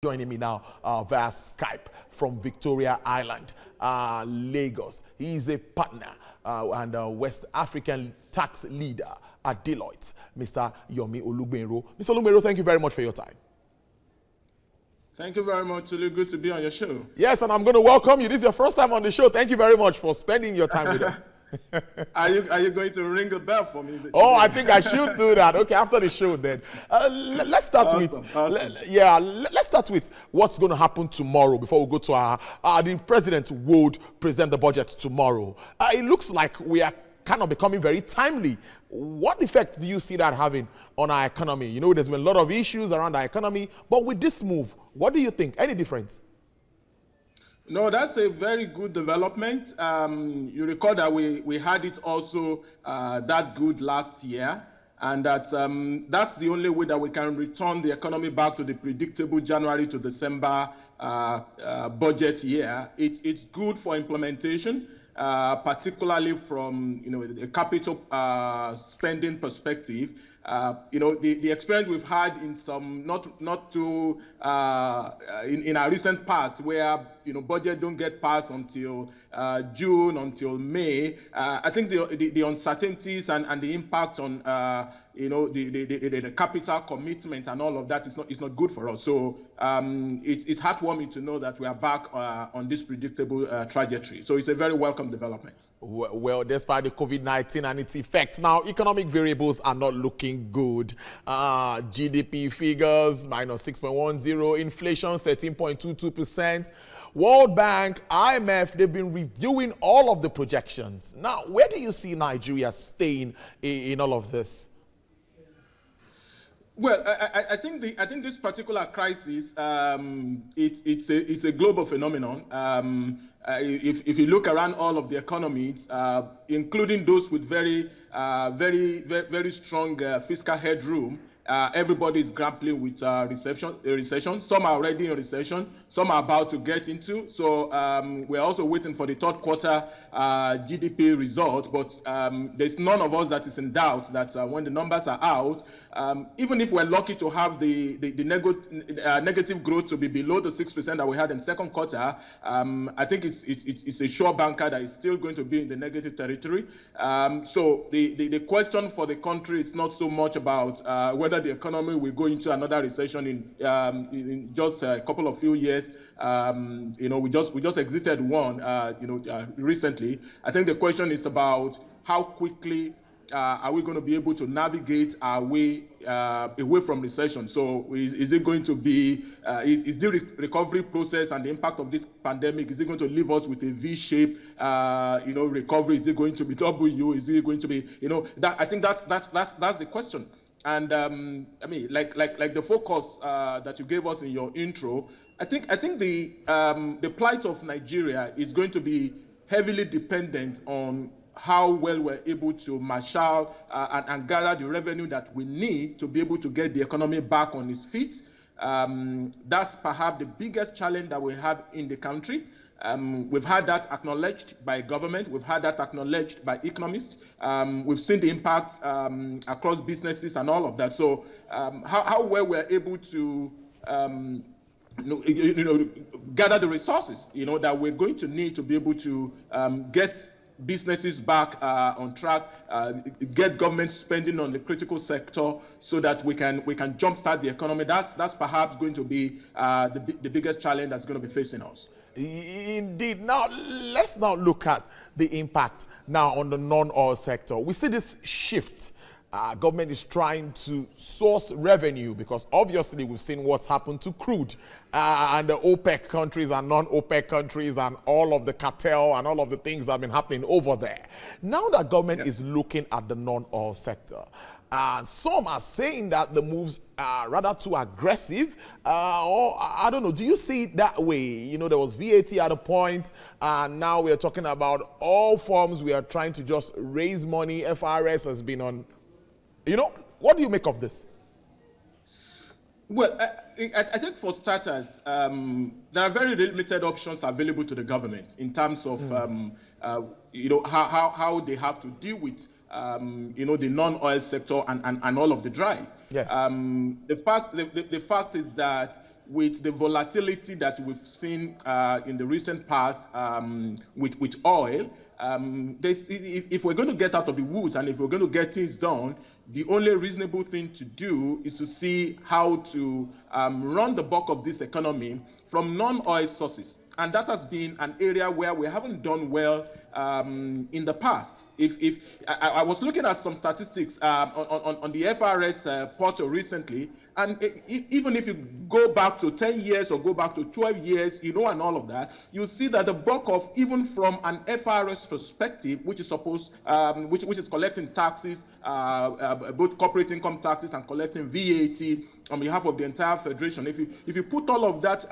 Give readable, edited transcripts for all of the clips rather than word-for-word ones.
Joining me now via Skype from Victoria Island, Lagos. He is a partner and West African tax leader at Deloitte, Mr. Yomi Olugbenro. Mr. Olugbenro, thank you very much for your time. Thank you very much, Tulu. Good to be on your show. Yes, and I'm going to welcome you. This is your first time on the show. Thank you very much for spending your time with us. Are you going to ring a bell for me? Oh, I think I should do that. Okay, after the show then. Let's start let's start with what's going to happen tomorrow before we go to the president would present the budget tomorrow. It looks like we are kind of becoming very timely. What effect do you see that having on our economy? You know, there's been a lot of issues around our economy, but with this move, what do you think? Any difference? No, that's a very good development. You recall that we had it also that good last year, and that that's the only way that we can return the economy back to the predictable January to December budget year. It's good for implementation, particularly from the capital spending perspective. The experience we've had in some not too in our recent past, where budget don't get passed until June, until May. I think the uncertainties and the impact on the capital commitment and all of that is not good for us. So it's heartwarming to know that we are back on this predictable trajectory. So it's a very welcome development. Well, despite the COVID-19 and its effects, now economic variables are not looking good. GDP figures minus 6.10, inflation 13.22%. World Bank, IMF, they've been reviewing all of the projections. Now, where do you see Nigeria staying in all of this? Well, I think this particular crisis, it's a global phenomenon. If you look around all of the economies, including those with very strong fiscal headroom, everybody is grappling with recession. Some are already in recession. Some are about to get into. So we're also waiting for the third quarter GDP result. But there's none of us that is in doubt that when the numbers are out, even if we're lucky to have the negative growth to be below the 6% that we had in second quarter, I think it's a sure banker that is still going to be in the negative territory. So the question for the country is not so much about whether the economy will go into another recession in just a couple of few years. We just exited one recently. I think the question is about how quickly are we going to be able to navigate our way away from recession? So is it going to be, is the recovery process and the impact of this pandemic, is it going to leave us with a V-shape, recovery? Is it going to be W? Is it going to be, I think that's the question. And like the focus that you gave us in your intro, I think the plight of Nigeria is going to be heavily dependent on how well we're able to marshal and gather the revenue that we need to be able to get the economy back on its feet. That's perhaps the biggest challenge that we have in the country. We've had that acknowledged by government. We've had that acknowledged by economists. We've seen the impact across businesses and all of that. So how well we're able to gather the resources that we're going to need to be able to get businesses back on track, get government spending on the critical sector so that we can jumpstart the economy. That's perhaps going to be the biggest challenge that's going to be facing us. Indeed. Now, let's now look at the impact now on the non-oil sector. We see this shift. Government is trying to source revenue because obviously we've seen what's happened to crude and the OPEC countries and non-OPEC countries and all of the cartel and all of the things that have been happening over there. Now that government is looking at the non-oil sector, some are saying that the moves are rather too aggressive, or I don't know. Do you see it that way? There was VAT at a point, and now we are talking about all forms. We are trying to just raise money. FRS has been on. What do you make of this? Well, I think for starters, there are very limited options available to the government in terms of how they have to deal with the non-oil sector and all of the drive. Yes. The fact is that with the volatility that we've seen in the recent past with oil, if we're going to get out of the woods and if we're going to get things done, the only reasonable thing to do is to see how to run the bulk of this economy from non-oil sources. And that has been an area where we haven't done well in the past. If I was looking at some statistics on the FRS portal recently, and even if you go back to 10 years or go back to 12 years, and all of that, you see that the bulk of, even from an FRS perspective, which is supposed, which is collecting taxes, both corporate income taxes and collecting VAT on behalf of the entire federation. If you put all of that,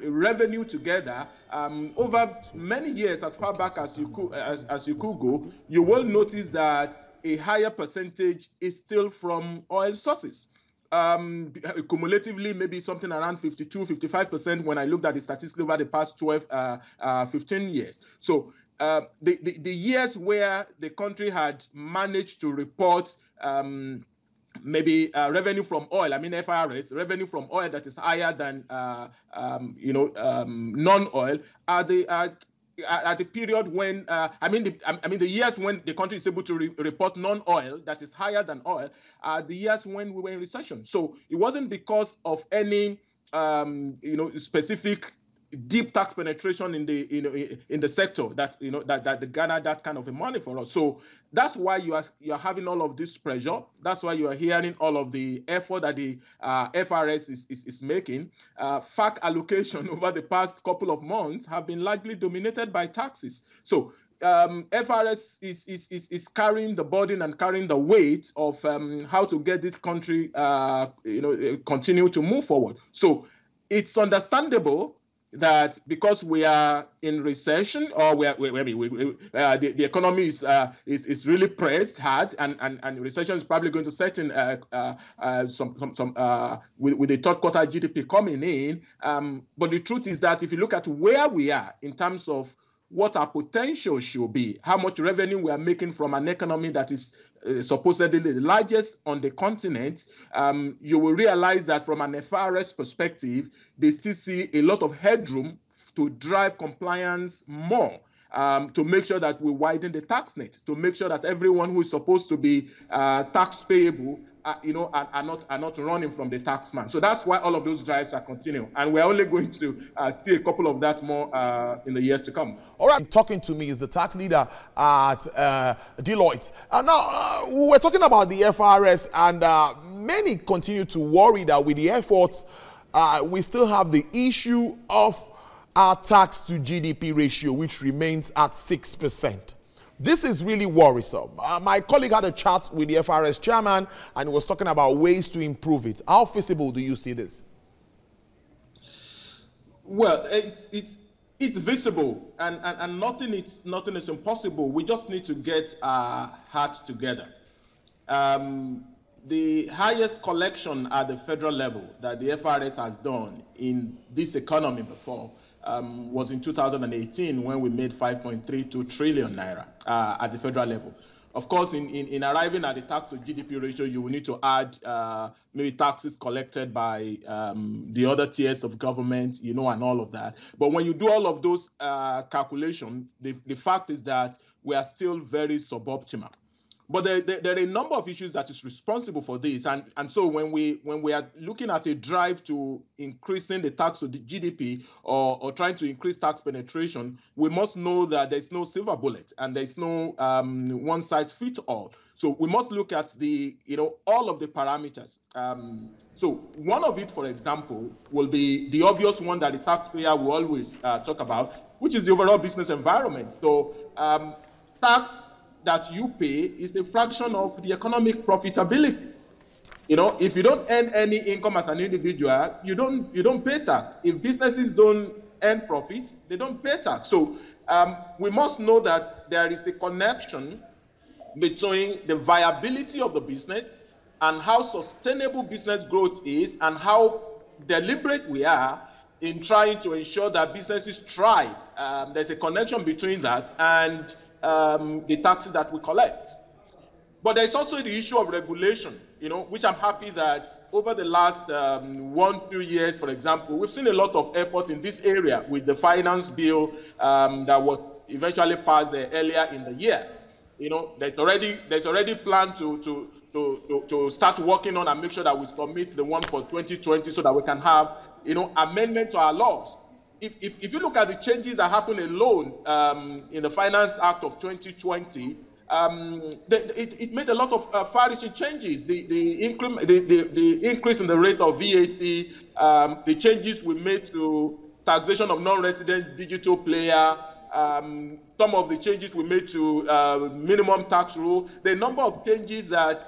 revenue together over many years, as far back as you could go, you will notice that a higher percentage is still from oil sources. Cumulatively, maybe something around 52-55% when I looked at the statistics over the past 15 years. So the years where the country had managed to report maybe revenue from oil, I mean FRS, revenue from oil that is higher than non-oil, at the period when the years when the country is able to report non-oil that is higher than oil are the years when we were in recession. So it wasn't because of any specific deep tax penetration in the sector that that garnered that kind of a money for us. So that's why you are having all of this pressure. That's why you are hearing all of the effort that the FRS is making. FAC allocation over the past couple of months have been largely dominated by taxes. So FRS is carrying the burden and carrying the weight of how to get this country continue to move forward. So it's understandable that because we are in recession, or the economy is really pressed hard, and recession is probably going to set in with the third quarter GDP coming in. But the truth is that if you look at where we are in terms of what our potential should be, how much revenue we are making from an economy that is supposedly the largest on the continent, you will realize that from an FRS perspective, they still see a lot of headroom to drive compliance more, to make sure that we widen the tax net, to make sure that everyone who is supposed to be tax payable are not running from the tax man. So that's why all of those drives are continuing. And we're only going to see a couple of that more in the years to come. All right, talking to me is the tax leader at Deloitte. Now, we're talking about the FRS, and many continue to worry that with the efforts, we still have the issue of our tax to GDP ratio, which remains at 6%. This is really worrisome. My colleague had a chat with the FRS chairman and was talking about ways to improve it. How feasible do you see this? Well, it's visible, and nothing is impossible. We just need to get our hearts together. The highest collection at the federal level that the FRS has done in this economy before was in 2018, when we made 5.32 trillion naira at the federal level. Of course, in arriving at the tax to GDP ratio, you will need to add maybe taxes collected by the other tiers of government, and all of that. But when you do all of those calculations, the fact is that we are still very suboptimal. But there are a number of issues that is responsible for this, and so when we are looking at a drive to increasing the tax to the GDP or trying to increase tax penetration, we must know that there's no silver bullet and there's no one size fits all. So we must look at all of the parameters. So one of it, for example, will be the obvious one that the taxpayer will always talk about, which is the overall business environment. So tax that you pay is a fraction of the economic profitability. If you don't earn any income as an individual, you don't pay tax. If businesses don't earn profit, they don't pay tax. So we must know that there is a connection between the viability of the business and how sustainable business growth is, and how deliberate we are in trying to ensure that businesses thrive. There's a connection between that and the taxes that we collect. But there's also the issue of regulation, which I'm happy that over the last 1-2 years, for example, we've seen a lot of effort in this area with the finance bill that was eventually passed earlier in the year. There's already plan to start working on and make sure that we submit the one for 2020 so that we can have, amendment to our laws. If you look at the changes that happened alone in the Finance Act of 2020, it made a lot of far-reaching changes. The increase in the rate of VAT, the changes we made to taxation of non-resident digital player, some of the changes we made to minimum tax rule, the number of changes that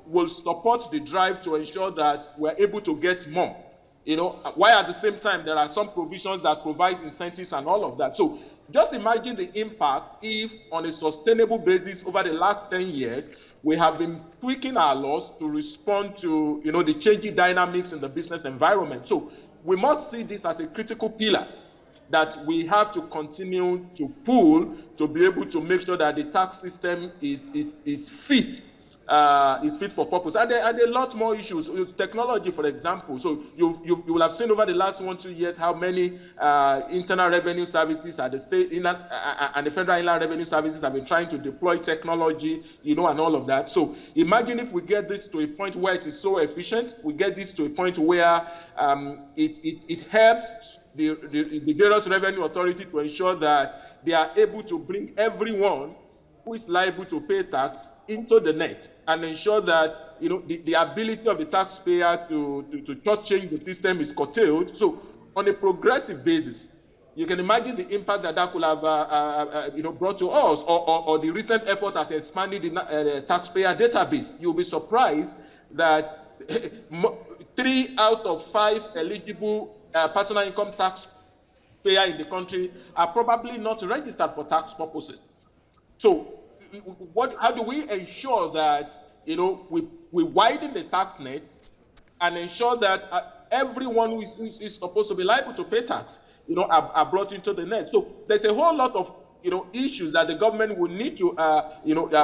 will support the drive to ensure that we're able to get more. While at the same time there are some provisions that provide incentives and all of that. So just imagine the impact if on a sustainable basis over the last 10 years, we have been tweaking our laws to respond to the changing dynamics in the business environment. So we must see this as a critical pillar that we have to continue to pull to be able to make sure that the tax system is fit for purpose. And there are a lot more issues. Technology, for example. So you will have seen over the last 1-2 years how many internal revenue services at the state and the federal inland revenue services have been trying to deploy technology, and all of that. So imagine if we get this to a point where it is so efficient, we get this to a point where it helps the various revenue authority to ensure that they are able to bring everyone who is liable to pay tax into the net and ensure that the ability of the taxpayer to change the system is curtailed. So on a progressive basis, you can imagine the impact that could have brought to us, or the recent effort at expanding the taxpayer database. You'll be surprised that 3 out of 5 eligible personal income tax payer in the country are probably not registered for tax purposes. So how do we ensure that we widen the tax net and ensure that everyone who is supposed to be liable to pay tax are brought into the net? So there's a whole lot of issues that the government will need to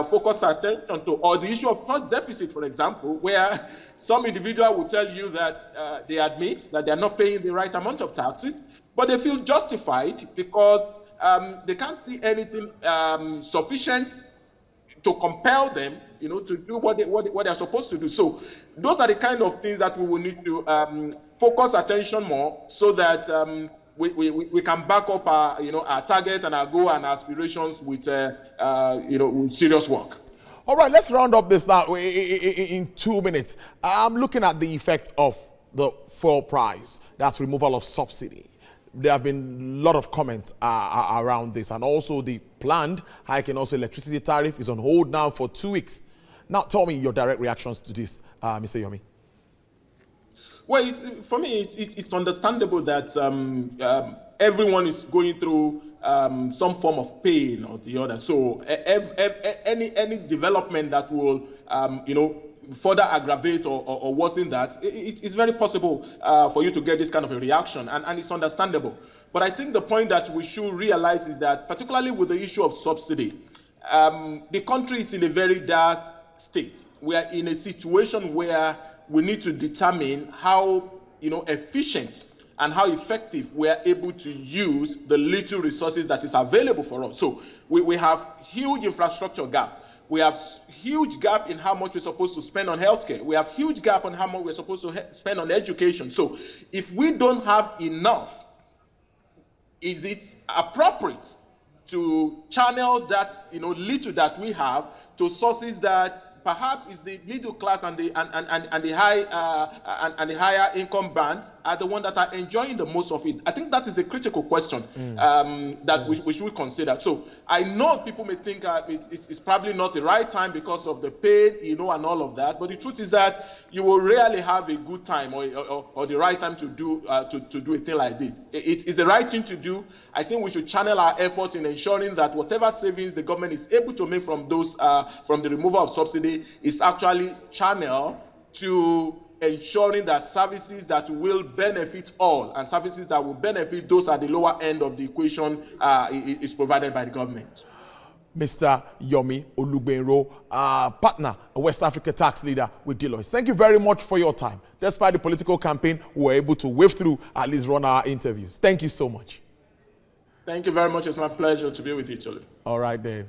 focus attention to, or the issue of cost deficit, for example, where some individual will tell you that they admit that they are not paying the right amount of taxes, but they feel justified because they can't see anything sufficient to compel them, to do what they are supposed to do. So those are the kind of things that we will need to focus attention more, so that we can back up our target and our goal and aspirations with with serious work. All right, let's round up this now in 2 minutes. I'm looking at the effect of the fuel price, that's removal of subsidy. There have been a lot of comments around this, and also the planned hike in also electricity tariff is on hold now for 2 weeks. Now, tell me your direct reactions to this, Mr. Yomi. Well, for me, it's understandable that everyone is going through some form of pain or the other. So any development that will, further aggravate or worsen that, it's very possible for you to get this kind of a reaction, and it's understandable. But I think the point that we should realize is that, particularly with the issue of subsidy, the country is in a very dire state. We are in a situation where we need to determine how efficient and how effective we are able to use the little resources that is available for us. So we have huge infrastructure gap. We have huge gap in how much we're supposed to spend on healthcare. We have huge gap on how much we're supposed to spend on education. So if we don't have enough, is it appropriate to channel that little that we have to sources that perhaps is the middle class and the higher income band are the ones that are enjoying the most of it? I think that is a critical question that we should consider. So I know people may think it's probably not the right time because of the pain, and all of that. But the truth is that you will rarely have a good time or the right time to do a thing like this. It is the right thing to do. I think we should channel our effort in ensuring that whatever savings the government is able to make from those from the removal of subsidy is actually channeled to ensuring that services that will benefit all and services that will benefit those at the lower end of the equation is provided by the government. Mr. Yomi Olugbenro, partner, a West Africa tax leader with Deloitte. Thank you very much for your time. Despite the political campaign, we were able to wave through, at least run our interviews. Thank you so much. Thank you very much. It's my pleasure to be with you, Chole. All right, then.